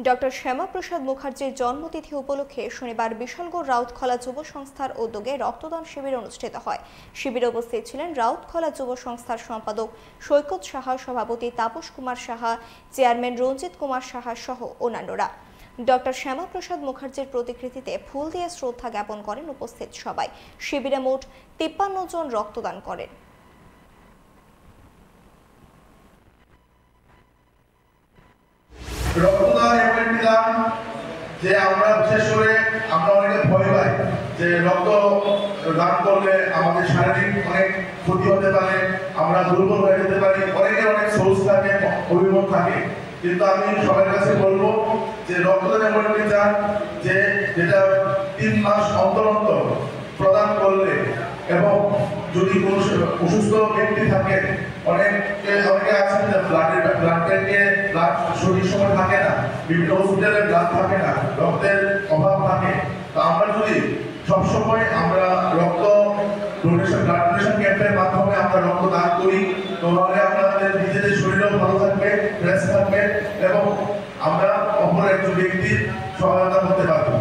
Doctor Shyamaprasad মুখার্জির জন্মতিথি উপলক্ষে শনিবার বিশালগড় রাউতখলা যুব সংস্থার উদ্যোগে রক্তদান শিবির অনুষ্ঠিত হয়। শিবিরে উপস্থিত ছিলেন রাউতখলা যুব সংস্থার সম্পাদক সৈকত সাহা, সভাপতি তাপস কুমার সাহা, চেয়ারম্যান রঞ্জিত কুমার সাহা সহ অন্যান্যরা। ডক্টর শ্যামাপ্রসাদ মুখার্জির প্রতিকৃতিতে ফুল দিয়ে শ্রদ্ধা জ্ঞাপন করেন উপস্থিত সবাই। শিবিরে মোট 53 জন রক্তদান করেন। রক্তদান এমন একটি দান যে আমরা বিশেষ করে আমরা অনেকে ভয় পাই যে রক্ত দান করলে আমাদের শারীরিক অনেক ক্ষতি হতে পারে, আমরা দুর্বল হয়ে যেতে পারি, অনেকের অনেক সোর্স থাকে, অভিমত থাকে। কিন্তু আমি সবার কাছে বলবো যে রক্তদান এমন একটি দান যে যেটা 3 মাস অন্তর অন্তর প্রদান করলে এবং যদি কোনো অসুস্থ ব্যক্তি থাকে, অনেকে আছেন যে ব্লাড শরীর সময় থাকে না, বিভিন্ন হসপিটালে ব্লাড থাকে না, রক্তের অভাব থাকে। তো আমরা যদি সবসময় আমরা রক্ত ডোনেশন, ব্লাড ডোনেশন ক্যাম্পের মাধ্যমে আমরা রক্ত দান করি, তাহলে আমাদের নিজেদের শরীরও ভালো থাকবে, ফ্রেশ থাকবে এবং আমরা অপর একজন ব্যক্তির সহায়তা করতে পারবো।